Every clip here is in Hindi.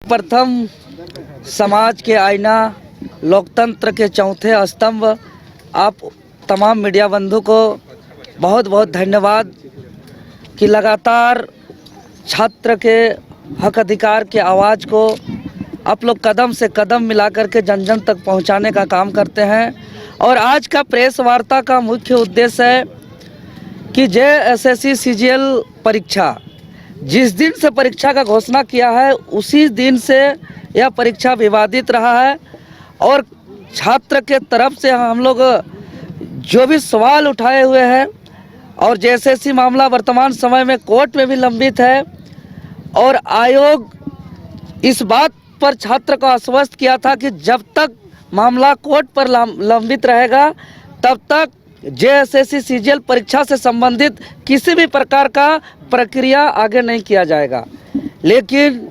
प्रथम समाज के आईना, लोकतंत्र के चौथे स्तंभ, आप तमाम मीडिया बंधु को बहुत बहुत धन्यवाद कि लगातार छात्र के हक अधिकार के आवाज़ को आप लोग कदम से कदम मिलाकर के जन जन तक पहुंचाने का काम करते हैं। और आज का प्रेस वार्ता का मुख्य उद्देश्य है कि जेएसएससी सीजीएल परीक्षा जिस दिन से परीक्षा का घोषणा किया है उसी दिन से यह परीक्षा विवादित रहा है और छात्र के तरफ से हम लोग जो भी सवाल उठाए हुए हैं और जेएसएससी मामला वर्तमान समय में कोर्ट में भी लंबित है और आयोग इस बात पर छात्र को आश्वस्त किया था कि जब तक मामला कोर्ट पर लंबित रहेगा तब तक जेएसएससी सीजीएल परीक्षा से संबंधित किसी भी प्रकार का प्रक्रिया आगे नहीं किया जाएगा। लेकिन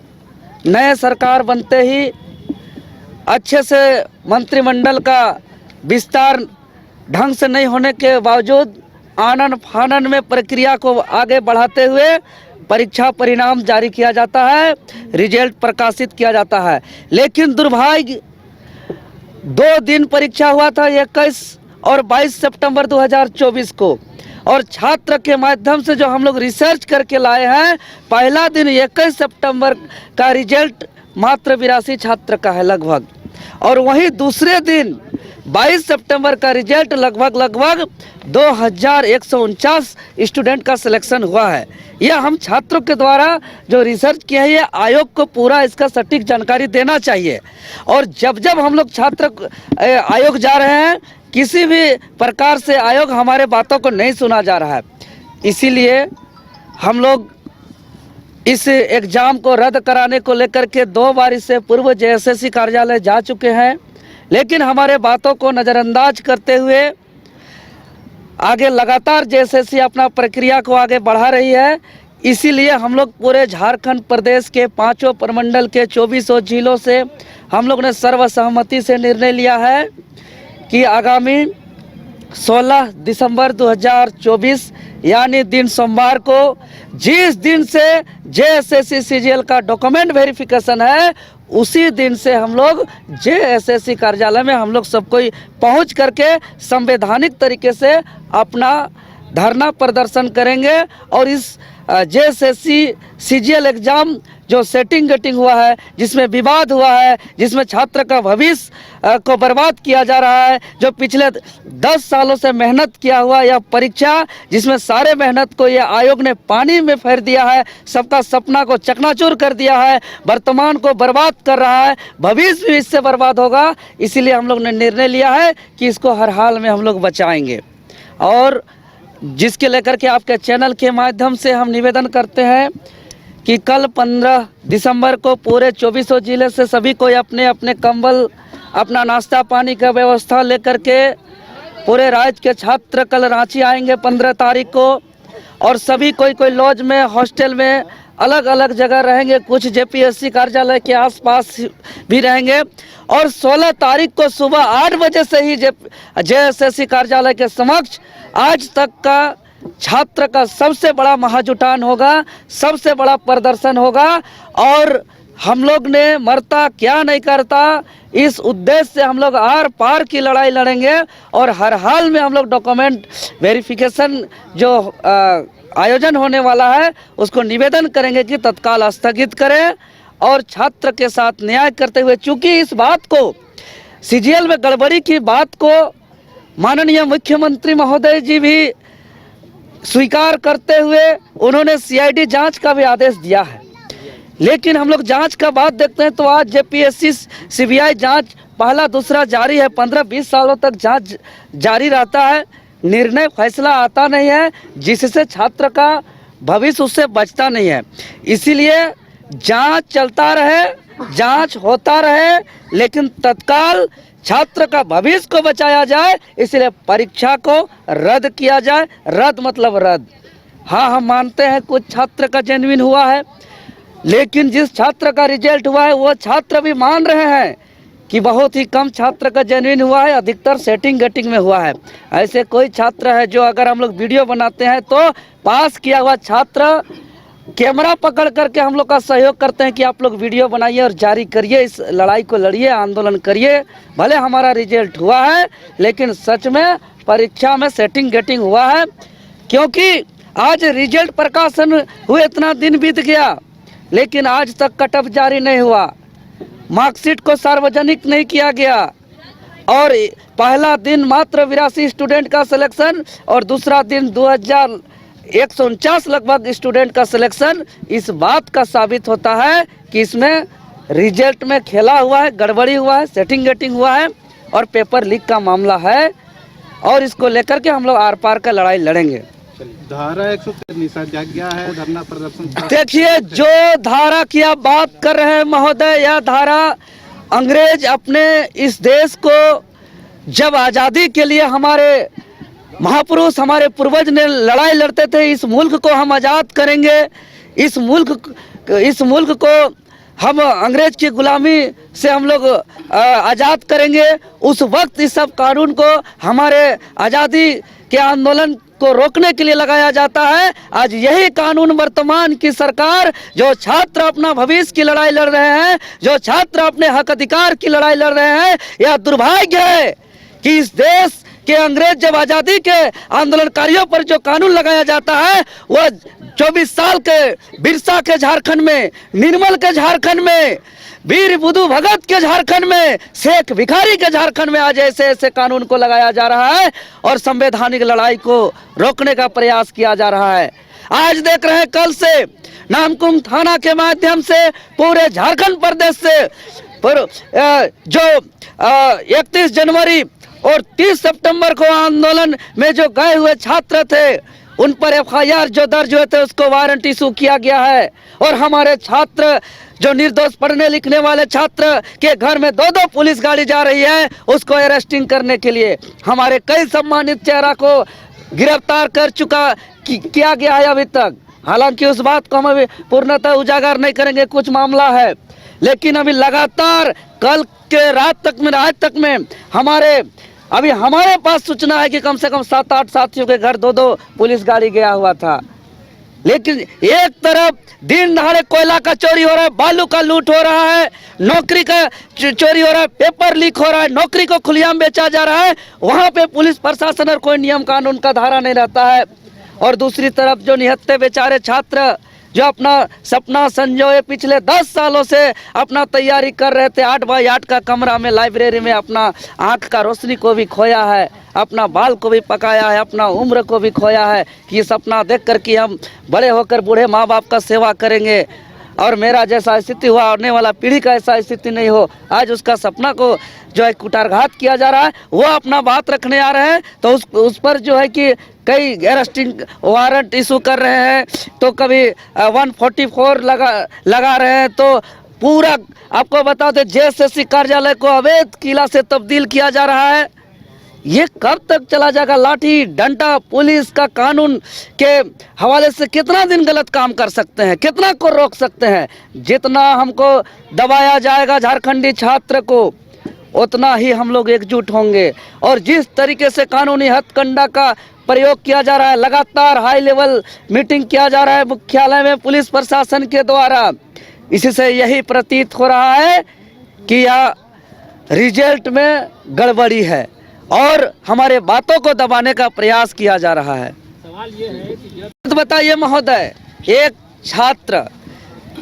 नए सरकार बनते ही अच्छे से मंत्रिमंडल का विस्तार ढंग से नहीं होने के बावजूद आनन फानन में प्रक्रिया को आगे बढ़ाते हुए परीक्षा परिणाम जारी किया जाता है, रिजल्ट प्रकाशित किया जाता है। लेकिन दुर्भाग्य 2 दिन परीक्षा हुआ था 21 और 22 सितंबर 2024 को, और छात्र के माध्यम से जो हम लोग रिसर्च करके लाए हैं, पहला दिन 21 सितंबर का रिजल्ट मात्र 82 छात्र का है लगभग, और वहीं दूसरे दिन 22 सितंबर का रिजल्ट लगभग 2149 स्टूडेंट का सिलेक्शन हुआ है। यह हम छात्रों के द्वारा जो रिसर्च किया है, ये आयोग को पूरा इसका सटीक जानकारी देना चाहिए। और जब जब हम लोग छात्र आयोग जा रहे हैं, किसी भी प्रकार से आयोग हमारे बातों को नहीं सुना जा रहा है। इसीलिए हम लोग इस एग्ज़ाम को रद्द कराने को लेकर के 2 बार इससे पूर्व जेएसएससी कार्यालय जा चुके हैं, लेकिन हमारे बातों को नज़रअंदाज करते हुए आगे लगातार जेएसएससी अपना प्रक्रिया को आगे बढ़ा रही है। इसीलिए हम लोग पूरे झारखंड प्रदेश के 5 प्रमंडल के 24 जिलों से हम लोग ने सर्वसहमति से निर्णय लिया है कि आगामी 16 दिसंबर 2024 यानी दिन सोमवार को, जिस दिन से जेएसएससी सीजीएल का डॉक्यूमेंट वेरिफिकेशन है, उसी दिन से हम लोग जेएसएससी कार्यालय में हम लोग सब कोई पहुंच करके संवैधानिक तरीके से अपना धरना प्रदर्शन करेंगे। और इस जेएसएससी सीजीएल एग्ज़ाम जो सेटिंग गेटिंग हुआ है, जिसमें विवाद हुआ है, जिसमें छात्र का भविष्य को बर्बाद किया जा रहा है, जो पिछले 10 सालों से मेहनत किया हुआ यह परीक्षा, जिसमें सारे मेहनत को यह आयोग ने पानी में फेर दिया है, सबका सपना को चकनाचूर कर दिया है, वर्तमान को बर्बाद कर रहा है, भविष्य भी इससे बर्बाद होगा। इसीलिए हम लोग ने निर्णय लिया है कि इसको हर हाल में हम लोग बचाएंगे। और जिसके लेकर के आपके चैनल के माध्यम से हम निवेदन करते हैं कि कल 15 दिसंबर को पूरे 24 जिले से सभी कोई अपने अपने कंबल, अपना नाश्ता पानी का व्यवस्था लेकर के पूरे राज्य के छात्र कल रांची आएंगे 15 तारीख को, और सभी कोई लॉज में, हॉस्टल में, अलग अलग जगह रहेंगे, कुछ जेपीएससी कार्यालय के आसपास भी रहेंगे। और 16 तारीख को सुबह 8 बजे से ही जेएसएससी कार्यालय के समक्ष आज तक का छात्र का सबसे बड़ा महाजुटान होगा, सबसे बड़ा प्रदर्शन होगा। और हम लोग ने मरता क्या नहीं करता, इस उद्देश्य से हम लोग आर पार की लड़ाई लड़ेंगे और हर हाल में हम लोग डॉक्यूमेंट वेरिफिकेशन जो आयोजन होने वाला है उसको निवेदन करेंगे कि तत्काल स्थगित करें और छात्र के साथ न्याय करते हुए, चूँकि इस बात को सीजीएल में गड़बड़ी की बात को माननीय मुख्यमंत्री महोदय जी भी स्वीकार करते हुए उन्होंने सीआईडी जांच का भी आदेश दिया है। लेकिन हम लोग जांच का बात देखते हैं तो आज जेपीएससी सीबीआई जांच पहला दूसरा जारी है, 15-20 सालों तक जांच जारी रहता है, निर्णय फैसला आता नहीं है, जिससे छात्र का भविष्य उससे बचता नहीं है। इसीलिए जांच चलता रहे, जांच होता रहे, लेकिन तत्काल छात्र का भविष्य को बचाया जाए, इसलिए परीक्षा को रद्द किया जाए। रद्द मतलब रद्द। हाँ, हम मानते हैं कुछ छात्र का जेन्युइन हुआ है, लेकिन जिस छात्र का रिजल्ट हुआ है वो छात्र भी मान रहे हैं कि बहुत ही कम छात्र का जेन्युइन हुआ है, अधिकतर सेटिंग गेटिंग में हुआ है। ऐसे कोई छात्र है जो, अगर हम लोग वीडियो बनाते हैं तो पास किया हुआ छात्र कैमरा पकड़ करके हम लोग का सहयोग करते हैं कि आप लोग वीडियो बनाइए और जारी करिए, इस लड़ाई को लड़िए, आंदोलन करिए। भले हमारा रिजल्ट हुआ है, लेकिन सच में परीक्षा में सेटिंग गेटिंग हुआ है, क्योंकि आज रिजल्ट प्रकाशन हुए इतना दिन बीत गया, लेकिन आज तक कट ऑफ जारी नहीं हुआ, मार्कशीट को सार्वजनिक नहीं किया गया, और पहला दिन मात्र 82 स्टूडेंट का सिलेक्शन और दूसरा दिन 2149 लगभग स्टूडेंट का सिलेक्शन। इस बात का साबित होता है कि इसमें रिजल्ट में खेला हुआ है, गड़बड़ी हुआ है, सेटिंग गेटिंग हुआ है और पेपर लीक का मामला है, और इसको लेकर के हम लोग आर पार का लड़ाई लड़ेंगे। धारा 193 क्या है धरना प्रदर्शन? देखिए, जो धारा की आप बात कर रहे हैं महोदय, यह धारा अंग्रेज अपने इस देश को जब आज़ादी के लिए हमारे महापुरुष, हमारे पूर्वज ने लड़ाई लड़ते थे, इस मुल्क को हम आज़ाद करेंगे, इस मुल्क को हम अंग्रेज की गुलामी से हम लोग आज़ाद करेंगे। उस वक्त इस सब कानून को हमारे आज़ादी के आंदोलन को रोकने के लिए लगाया जाता है। आज यही कानून वर्तमान की सरकार, जो छात्र अपना भविष्य की लड़ाई लड़ रहे हैं, जो छात्र अपने हक अधिकार की लड़ाई लड़ रहे हैं, यह दुर्भाग्य है कि इस देश के अंग्रेज जब आज़ादी के आंदोलनकारियों पर जो कानून लगाया जाता है, वह 24 साल के बिरसा के झारखंड में, निर्मल के झारखंड में, वीर बुद्धू भगत के झारखंड में, शेख भिखारी के झारखंड में आज ऐसे ऐसे कानून को लगाया जा रहा है और संवैधानिक लड़ाई को रोकने का प्रयास किया जा रहा है। आज देख रहे हैं, कल से नामकुम थाना के माध्यम से पूरे झारखंड प्रदेश से जो 31 जनवरी और 30 सितंबर को आंदोलन में जो गए हुए छात्र थे, उन पर FIR जो दर्ज हुए थे उसको वारंट इशू किया गया है, और हमारे छात्र जो निर्दोष पढ़ने लिखने वाले छात्र के घर में 2-2 पुलिस गाड़ी जा रही है उसको अरेस्टिंग करने के लिए। हमारे कई सम्मानित चेहरा को गिरफ्तार कर किया गया है अभी तक। हालांकि उस बात को हम अभी पूर्णतः उजागर नहीं करेंगे, कुछ मामला है, लेकिन अभी लगातार कल के रात तक में, आज तक में हमारे पास सूचना है कि कम से कम 7-8 साथियों के घर 2-2 पुलिस गाड़ी गया हुआ था। लेकिन एक तरफ दिन दहाड़े कोयला का चोरी हो रहा है, बालू का लूट हो रहा है, नौकरी का चोरी हो रहा है, पेपर लीक हो रहा है, नौकरी को खुलेआम बेचा जा रहा है, वहां पे पुलिस प्रशासन और कोई नियम कानून का धारा नहीं रहता है। और दूसरी तरफ जो निहत्थे बेचारे छात्र जो अपना सपना संजोए पिछले 10 सालों से अपना तैयारी कर रहे थे, 8x8 का कमरा में, लाइब्रेरी में अपना आँख का रोशनी को भी खोया है, अपना बाल को भी पकाया है, अपना उम्र को भी खोया है कि ये सपना देख कर कि हम बड़े होकर बूढ़े माँ बाप का सेवा करेंगे और मेरा जैसा स्थिति हुआ आने वाला पीढ़ी का ऐसा स्थिति नहीं हो। आज उसका सपना को जो है कुठारघात किया जा रहा है, वो अपना बात रखने आ रहे हैं तो उस पर जो है कि कई अरेस्टिंग वारंट इशू कर रहे हैं, तो कभी 144 लगा रहे हैं। तो पूरा आपको बता दें, JSSC कार्यालय को अवैध किला से तब्दील किया जा रहा है। ये कब तक चला जाएगा? लाठी डंडा पुलिस का कानून के हवाले से कितना दिन गलत काम कर सकते हैं, कितना को रोक सकते हैं? जितना हमको दबाया जाएगा झारखंडी छात्र को, उतना ही हम लोग एकजुट होंगे। और जिस तरीके से कानूनी हथकंडा का प्रयोग किया जा रहा है, लगातार हाई लेवल मीटिंग किया जा रहा है मुख्यालय में पुलिस प्रशासन के द्वारा, इसी से यही प्रतीत हो रहा है कि यह रिजल्ट में गड़बड़ी है और हमारे बातों को दबाने का प्रयास किया जा रहा है। सवाल ये है कि बताइए महोदय, एक छात्र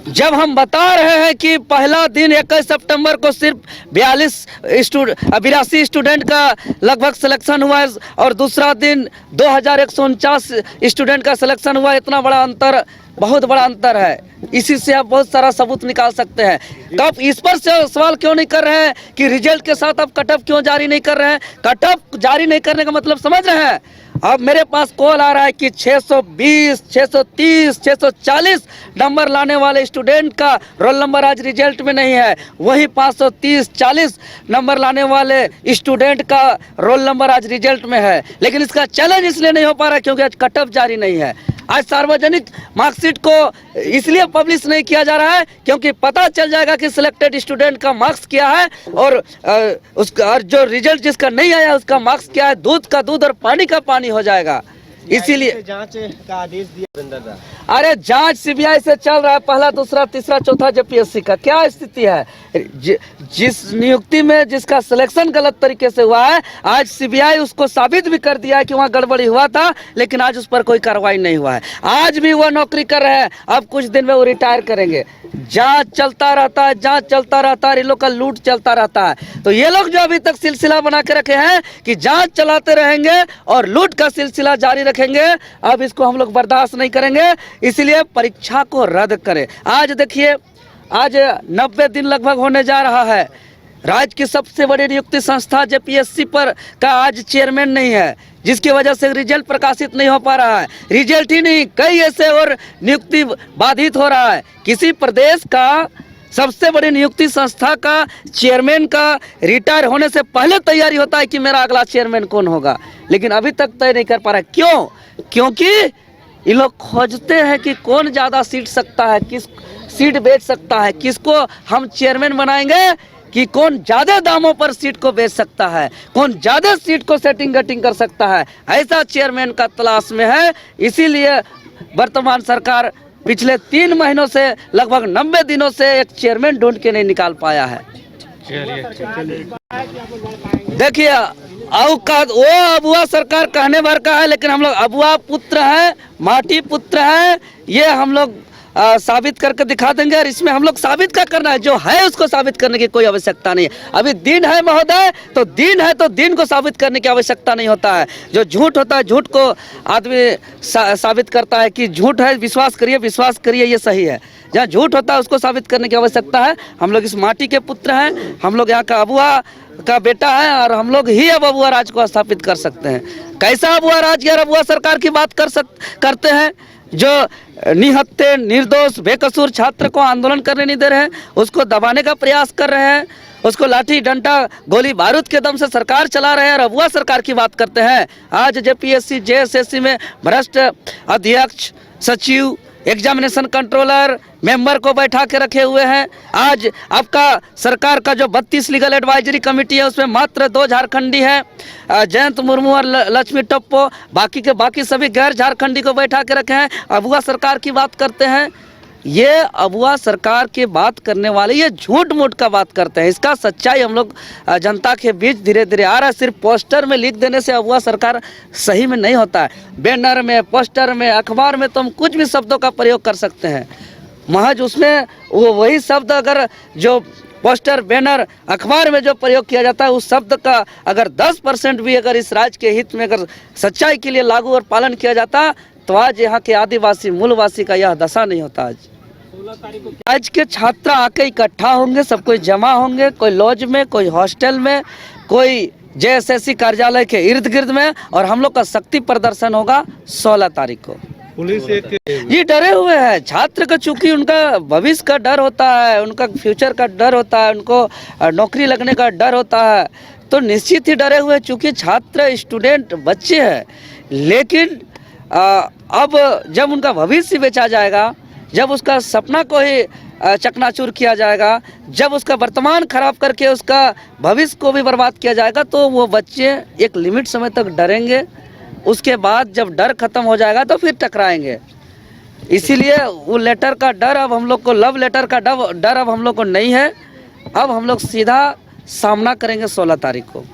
जब हम बता रहे हैं कि पहला दिन 21 सितंबर को सिर्फ 82 स्टूडेंट का लगभग सिलेक्शन हुआ है और दूसरा दिन 2149 स्टूडेंट का सिलेक्शन हुआ, इतना बड़ा अंतर, बहुत बड़ा अंतर है। इसी से आप बहुत सारा सबूत निकाल सकते हैं। कब इस पर से सवाल क्यों नहीं कर रहे हैं कि रिजल्ट के साथ आप कट ऑफ क्यों जारी नहीं कर रहे हैं? कट ऑफ जारी नहीं करने का मतलब समझ रहे हैं? अब मेरे पास कॉल आ रहा है कि 620, 630, 640 नंबर लाने वाले स्टूडेंट का रोल नंबर आज रिजल्ट में नहीं है, वहीं 530-40 नंबर लाने वाले स्टूडेंट का रोल नंबर आज रिजल्ट में है। लेकिन इसका चैलेंज इसलिए नहीं हो पा रहा क्योंकि आज कट ऑफ जारी नहीं है। आज सार्वजनिक मार्कशीट को इसलिए पब्लिश नहीं किया जा रहा है क्योंकि पता चल जाएगा कि सिलेक्टेड स्टूडेंट का मार्क्स क्या है और उसका, और जो रिजल्ट जिसका नहीं आया उसका मार्क्स क्या है, दूध का दूध और पानी का पानी हो जाएगा। इसीलिए जांच का आदेश दिया रविंदर दा। अरे जांच सीबीआई से चल रहा है, पहला दूसरा तीसरा चौथा जेपीएससी का क्या स्थिति है। जिस नियुक्ति में जिसका सिलेक्शन गलत तरीके से हुआ है, आज सीबीआई उसको साबित भी कर दिया है कि वहाँ गड़बड़ी हुआ था, लेकिन आज उस पर कोई कार्रवाई नहीं हुआ है। आज भी वो नौकरी कर रहे हैं, अब कुछ दिन में वो रिटायर करेंगे। जांच चलता रहता है, जांच चलता रहता है, इन लोग का लूट चलता रहता है। तो ये लोग जो अभी तक सिलसिला बना के रखे हैं कि जांच चलाते रहेंगे और लूट का सिलसिला जारी रखेंगे, अब इसको हम लोग बर्दाश्त नहीं करेंगे। इसलिए परीक्षा को रद्द करें। आज देखिए, आज 90 दिन लगभग होने जा रहा है। राज्य की सबसे बड़ी नियुक्ति संस्था जेपीएससी पर का आज चेयरमैन नहीं है, जिसकी वजह से रिजल्ट प्रकाशित नहीं हो पा रहा है। रिजल्ट ही नहीं, कई ऐसे और नियुक्ति बाधित हो रहा है। किसी प्रदेश का सबसे बड़ी नियुक्ति संस्था का चेयरमैन का रिटायर होने से पहले तैयारी होता है कि मेरा अगला चेयरमैन कौन होगा, लेकिन अभी तक तय नहीं कर पा रहा है। क्यों? क्योंकि ये लोग खोजते हैं कि कौन ज़्यादा सीट सकता है, किस सीट बेच सकता है, किसको हम चेयरमैन बनाएंगे, कि कौन ज़्यादा दामों पर सीट को बेच सकता है, कौन ज़्यादा सीट को सेटिंग गटिंग कर सकता है, ऐसा चेयरमैन का तलाश में है। इसीलिए वर्तमान सरकार पिछले 3 महीनों से लगभग 90 दिनों से एक चेयरमैन ढूंढ के नहीं निकाल पाया है। देखिए, वो अबुआ सरकार कहने भर का है, लेकिन हम लोग अबुआ पुत्र हैं, माटी पुत्र हैं, ये हम लोग साबित करके दिखा देंगे। और इसमें हम लोग साबित क्या करना है, जो है उसको साबित करने की कोई आवश्यकता नहीं है। अभी दिन है महोदय, तो दिन है तो दिन को साबित करने की आवश्यकता नहीं होता है। जो झूठ होता है, झूठ को आदमी साबित करता है कि झूठ है, विश्वास करिए ये सही है। जहाँ झूठ होता है उसको साबित करने की आवश्यकता है। हम लोग इस माटी के पुत्र हैं, हम लोग यहाँ का अबुआ का बेटा है, और हम लोग ही अब अबुआ राज को स्थापित कर सकते हैं। कैसा अबुआ राज या अबुआ सरकार की बात करते हैं, जो निहत्थे निर्दोष बेकसूर छात्र को आंदोलन करने नहीं दे रहे हैं, उसको दबाने का प्रयास कर रहे हैं, उसको लाठी डंडा गोली बारूद के दम से सरकार चला रहे हैं, और अबुआ सरकार की बात करते हैं। आज जेपीएससी जेएसएससी में भ्रष्ट अध्यक्ष, सचिव, एग्जामिनेशन कंट्रोलर, मेंबर को बैठा के रखे हुए हैं। आज आपका सरकार का जो 32 लीगल एडवाइजरी कमेटी है, उसमें मात्र 2 झारखंडी है, जयंत मुर्मू और लक्ष्मी टप्पो, बाकी के बाकी सभी गैर झारखंडी को बैठा के रखे हैं। अबुआ सरकार की बात करते हैं। ये अबुआ सरकार की बात करने वाले ये झूठ मूठ का बात करते हैं। इसका सच्चाई हम लोग जनता के बीच धीरे धीरे आ रहा है। सिर्फ पोस्टर में लिख देने से अबुआ सरकार सही में नहीं होता है। बैनर में, पोस्टर में, अखबार में तो हम कुछ भी शब्दों का प्रयोग कर सकते हैं, महज उसमें वो वही शब्द अगर जो पोस्टर, बैनर, अखबार में जो प्रयोग किया जाता है, उस शब्द का अगर 10% भी अगर इस राज्य के हित में अगर सच्चाई के लिए लागू और पालन किया जाता, तो आज यहाँ के आदिवासी मूलवासी का यह दशा नहीं होता। आज के छात्र आके इकट्ठा होंगे, सब कोई जमा होंगे, कोई लॉज में, कोई हॉस्टल में, कोई जेएसएससी कार्यालय के इर्द गिर्द में, और हम लोग का शक्ति प्रदर्शन होगा 16 तारीख को। पुलिस एक ये डरे हुए हैं छात्र का, चूंकि उनका भविष्य का डर होता है, उनका फ्यूचर का डर होता है, उनको नौकरी लगने का डर होता है, तो निश्चित ही डरे हुए, चूंकि छात्र स्टूडेंट बच्चे हैं। लेकिन अब जब उनका भविष्य बेचा जाएगा, जब उसका सपना को ही चकनाचूर किया जाएगा, जब उसका वर्तमान खराब करके उसका भविष्य को भी बर्बाद किया जाएगा, तो वो बच्चे एक लिमिट समय तक डरेंगे। उसके बाद जब डर खत्म हो जाएगा तो फिर टकराएंगे। इसीलिए वो लेटर का डर अब हम लोग को, लव लेटर का डर अब हम लोग को नहीं है। अब हम लोग सीधा सामना करेंगे 16 तारीख को।